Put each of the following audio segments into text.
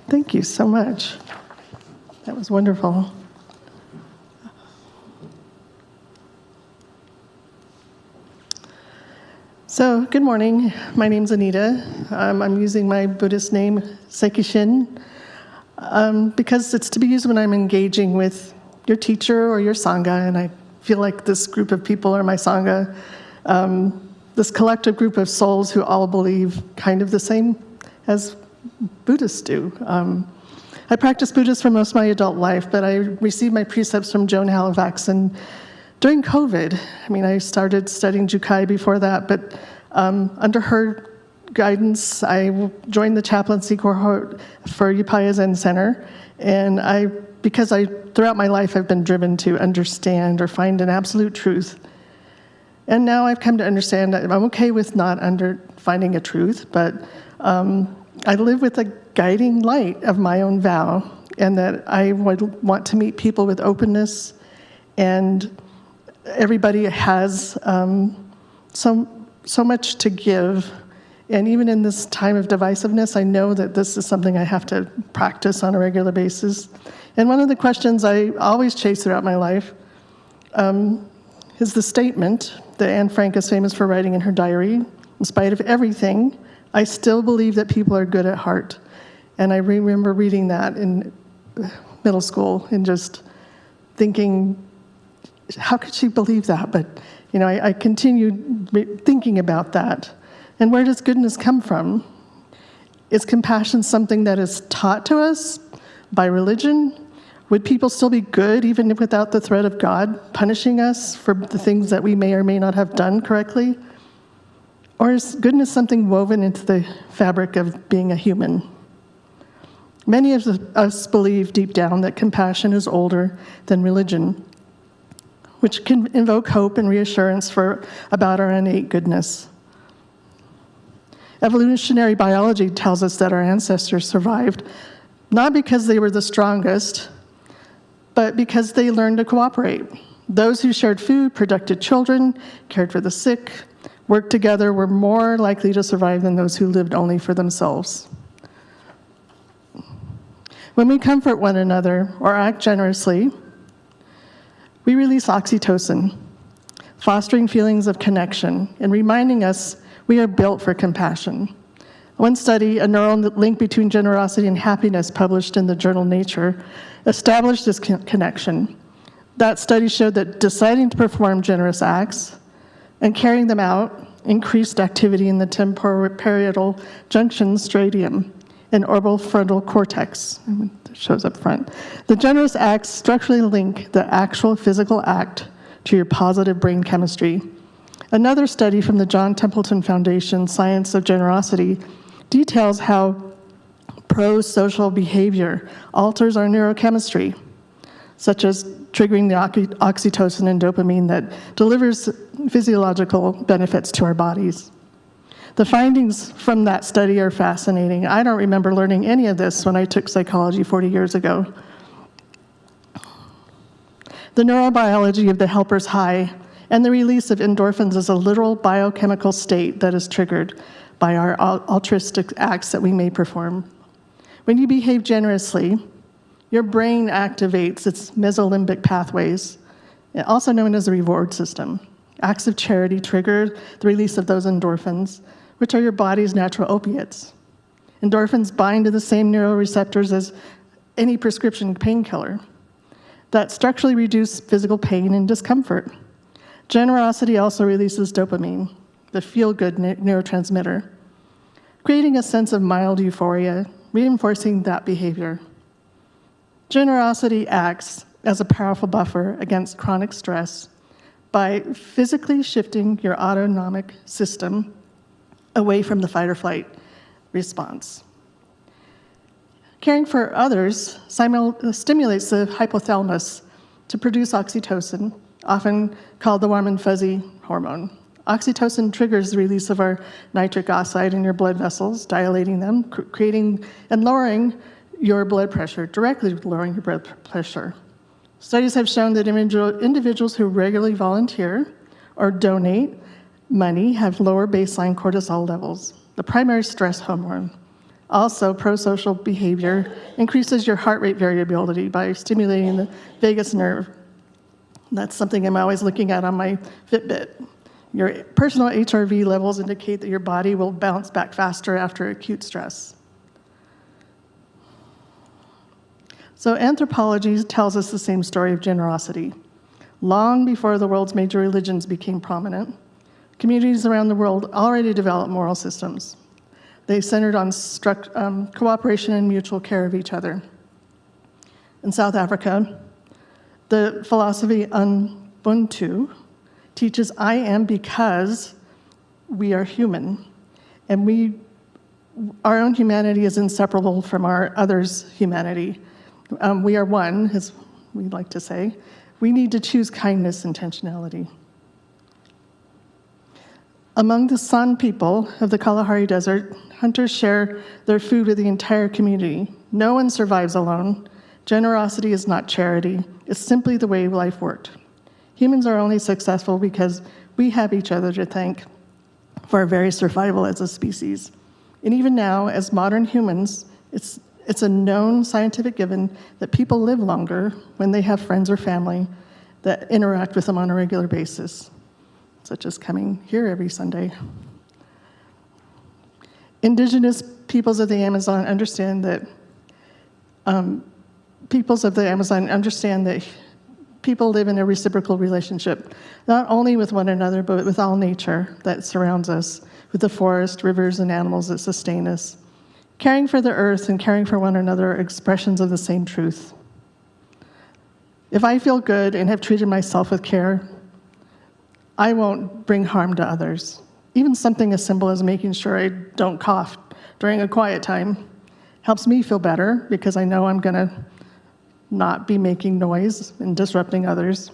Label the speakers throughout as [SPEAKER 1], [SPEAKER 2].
[SPEAKER 1] Thank you so much. That was wonderful. So, good morning. My name's Anita. I'm using my Buddhist name, Sekishin, because it's to be used when I'm engaging with your teacher or your Sangha, and I feel like this group of people are my Sangha, this collective group of souls who all believe kind of the same as Buddhists do. I practiced Buddhist for most of my adult life, but I received my precepts from Joan Halifax, and during COVID, I started studying Jukai before that, but under her guidance, I joined the chaplaincy cohort for Upaya Zen Center, and because throughout my life, I've been driven to understand or find an absolute truth. And now I've come to understand that I'm okay with not finding a truth, but I live with a guiding light of my own vow, and that I would want to meet people with openness, and everybody has so much to give. And even in this time of divisiveness, I know that this is something I have to practice on a regular basis. And one of the questions I always chase throughout my life is the statement that Anne Frank is famous for writing in her diary: in spite of everything, I still believe that people are good at heart. And I remember reading that in middle school and just thinking, how could she believe that? But, I continued thinking about that. And where does goodness come from? Is compassion something that is taught to us by religion? Would people still be good even without the threat of God punishing us for the things that we may or may not have done correctly? Or is goodness something woven into the fabric of being a human? Many of us believe deep down that compassion is older than religion, which can invoke hope and reassurance about our innate goodness. Evolutionary biology tells us that our ancestors survived not because they were the strongest, but because they learned to cooperate. Those who shared food, protected children, cared for the sick, worked together were more likely to survive than those who lived only for themselves. When we comfort one another or act generously, we release oxytocin, fostering feelings of connection and reminding us we are built for compassion. One study, a neural link between generosity and happiness, published in the journal Nature, established this connection. That study showed that deciding to perform generous acts and carrying them out increased activity in the temporoparietal junction striatum and orbital frontal cortex. It shows up front. The generous acts structurally link the actual physical act to your positive brain chemistry. Another study from the John Templeton Foundation, Science of Generosity, details how pro-social behavior alters our neurochemistry, such as triggering the oxytocin and dopamine that delivers physiological benefits to our bodies. The findings from that study are fascinating. I don't remember learning any of this when I took psychology 40 years ago. The neurobiology of the helper's high and the release of endorphins is a literal biochemical state that is triggered by our altruistic acts that we may perform. When you behave generously, your brain activates its mesolimbic pathways, also known as the reward system. Acts of charity trigger the release of those endorphins, which are your body's natural opiates. Endorphins bind to the same neuroreceptors as any prescription painkiller that structurally reduce physical pain and discomfort. Generosity also releases dopamine, the feel-good neurotransmitter, creating a sense of mild euphoria, reinforcing that behavior. Generosity acts as a powerful buffer against chronic stress by physically shifting your autonomic system away from the fight or flight response. Caring for others stimulates the hypothalamus to produce oxytocin, often called the warm and fuzzy hormone. Oxytocin triggers the release of our nitric oxide in your blood vessels, dilating them, creating and lowering your blood pressure, directly lowering your blood pressure. Studies have shown that individuals who regularly volunteer or donate money have lower baseline cortisol levels, the primary stress hormone. Also, prosocial behavior increases your heart rate variability by stimulating the vagus nerve. That's something I'm always looking at on my Fitbit. Your personal HRV levels indicate that your body will bounce back faster after acute stress. So anthropology tells us the same story of generosity. Long before the world's major religions became prominent, communities around the world already developed moral systems. They centered on cooperation and mutual care of each other. In South Africa, the philosophy Ubuntu teaches I am because we are human, and our own humanity is inseparable from our others' humanity. We are one, as we like to say. We need to choose kindness, intentionality. Among the San people of the Kalahari Desert, hunters share their food with the entire community. No one survives alone. Generosity is not charity. It's simply the way life worked. Humans are only successful because we have each other to thank for our very survival as a species. And even now, as modern humans, it's a known scientific given that people live longer when they have friends or family that interact with them on a regular basis, such as coming here every Sunday. Indigenous peoples of the Amazon understand that people live in a reciprocal relationship, not only with one another, but with all nature that surrounds us, with the forest, rivers, and animals that sustain us. Caring for the earth and caring for one another are expressions of the same truth. If I feel good and have treated myself with care, I won't bring harm to others. Even something as simple as making sure I don't cough during a quiet time helps me feel better because I know I'm gonna not be making noise and disrupting others.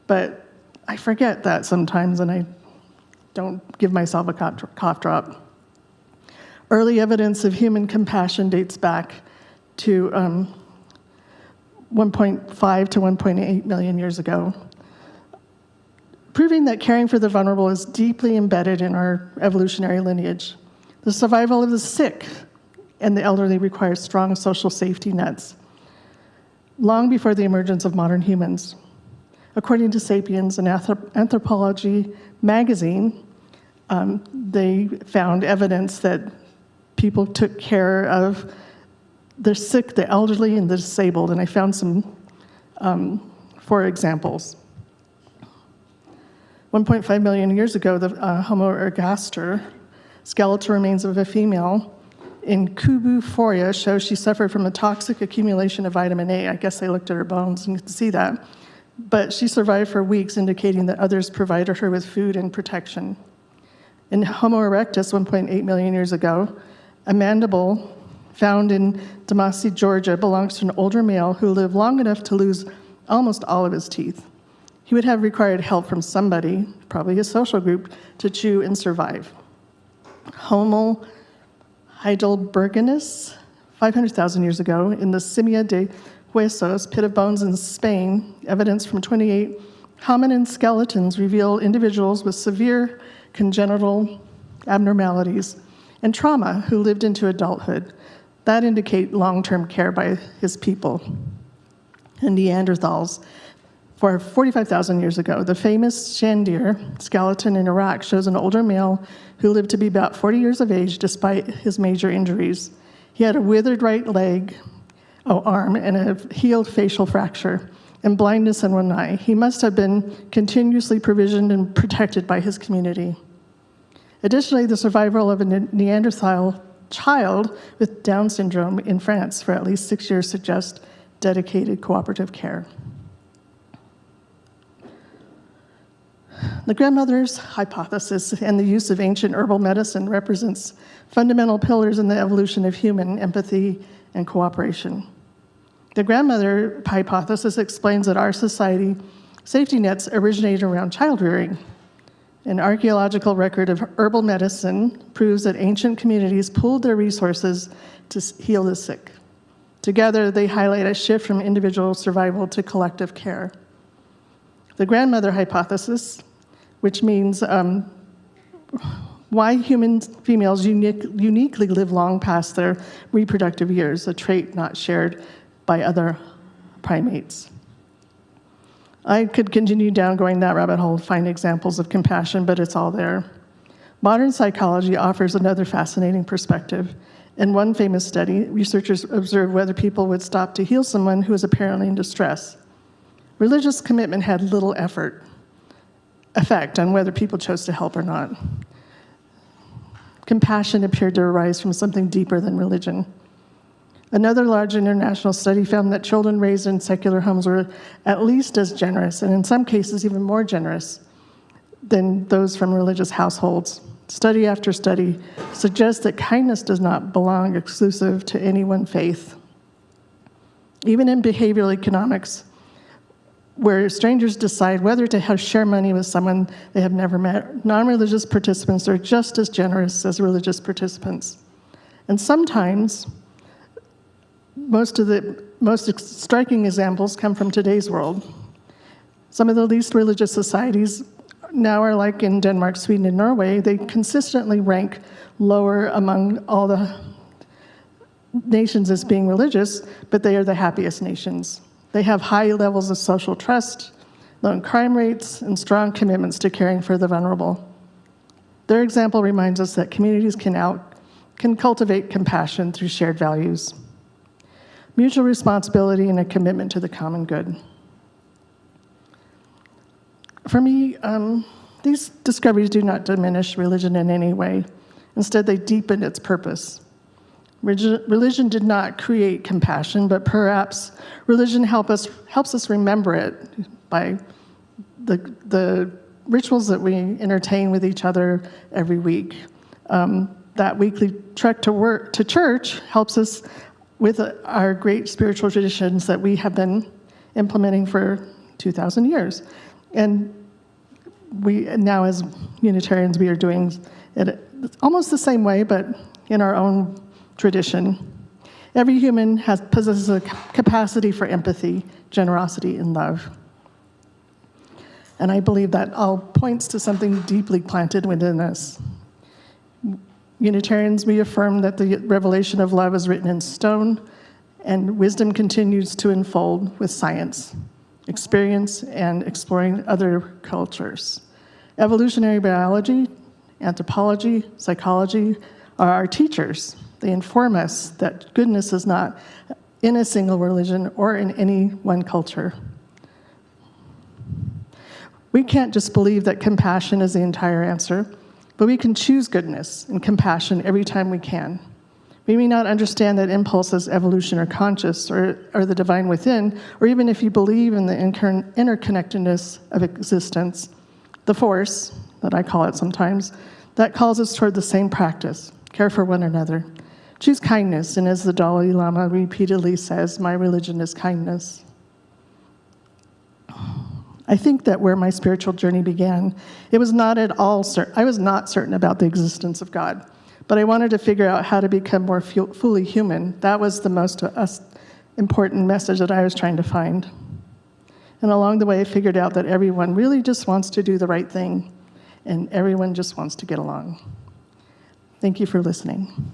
[SPEAKER 1] But I forget that sometimes and I don't give myself a cough drop. Early evidence of human compassion dates back to 1.5 to 1.8 million years ago, proving that caring for the vulnerable is deeply embedded in our evolutionary lineage. The survival of the sick and the elderly requires strong social safety nets, long before the emergence of modern humans. According to Sapiens and Anthropology magazine, they found evidence that people took care of the sick, the elderly, and the disabled, and I found some 4 examples. 1.5 million years ago, the Homo ergaster skeletal remains of a female in Kubuphoria shows she suffered from a toxic accumulation of vitamin A. I guess they looked at her bones and you could see that. But she survived for weeks, indicating that others provided her with food and protection. In Homo erectus, 1.8 million years ago, a mandible found in Damacy, Georgia, belongs to an older male who lived long enough to lose almost all of his teeth. He would have required help from somebody, probably his social group, to chew and survive. Homo heidelbergensis, 500,000 years ago, in the Simia de Huesos pit of bones in Spain, evidence from 28 hominin skeletons reveal individuals with severe congenital abnormalities and trauma who lived into adulthood. That indicate long-term care by his people. And Neanderthals, for 45,000 years ago, the famous Shandir skeleton in Iraq shows an older male who lived to be about 40 years of age despite his major injuries. He had a withered right arm, and a healed facial fracture, and blindness in one eye. He must have been continuously provisioned and protected by his community. Additionally, the survival of a Neanderthal child with Down syndrome in France for at least 6 years suggests dedicated cooperative care. The grandmother's hypothesis and the use of ancient herbal medicine represents fundamental pillars in the evolution of human empathy and cooperation. The grandmother hypothesis explains that our society safety nets originated around child rearing. An archaeological record of herbal medicine proves that ancient communities pooled their resources to heal the sick. Together, they highlight a shift from individual survival to collective care. The grandmother hypothesis, which means why human females uniquely live long past their reproductive years, a trait not shared by other primates. I could continue down going that rabbit hole, find examples of compassion, but it's all there. Modern psychology offers another fascinating perspective. In one famous study, researchers observed whether people would stop to heal someone who was apparently in distress. Religious commitment had little effect on whether people chose to help or not. Compassion appeared to arise from something deeper than religion. Another large international study found that children raised in secular homes were at least as generous, and in some cases even more generous, than those from religious households. Study after study suggests that kindness does not belong exclusive to any one faith. Even in behavioral economics, where strangers decide whether to share money with someone they have never met, non-religious participants are just as generous as religious participants. And sometimes, most of the most striking examples come from today's world. Some of the least religious societies now are like in Denmark, Sweden, and Norway. They consistently rank lower among all the nations as being religious, but they are the happiest nations. They have high levels of social trust, low crime rates, and strong commitments to caring for the vulnerable. Their example reminds us that communities can cultivate compassion through shared values, mutual responsibility, and a commitment to the common good. For me, these discoveries do not diminish religion in any way. Instead, they deepen its purpose. Religion did not create compassion, but perhaps religion helps us remember it by the rituals that we entertain with each other every week. That weekly trek to church helps us with our great spiritual traditions that we have been implementing for 2,000 years. And we now, as Unitarians, we are doing it almost the same way, but in our own tradition. Every human possesses a capacity for empathy, generosity, and love. And I believe that all points to something deeply planted within us. Unitarians, we affirm that the revelation of love is written in stone, and wisdom continues to unfold with science, experience, and exploring other cultures. Evolutionary biology, anthropology, psychology are our teachers. They inform us that goodness is not in a single religion or in any one culture. We can't just believe that compassion is the entire answer, but we can choose goodness and compassion every time we can. We may not understand that impulse as evolution or conscious or the divine within, or even if you believe in the interconnectedness of existence, the force, that I call it sometimes, that calls us toward the same practice, care for one another. Choose kindness, and as the Dalai Lama repeatedly says, my religion is kindness. I think that where my spiritual journey began, it was not at all certain. I was not certain about the existence of God, but I wanted to figure out how to become more fully human. That was the most important message that I was trying to find. And along the way, I figured out that everyone really just wants to do the right thing, and everyone just wants to get along. Thank you for listening.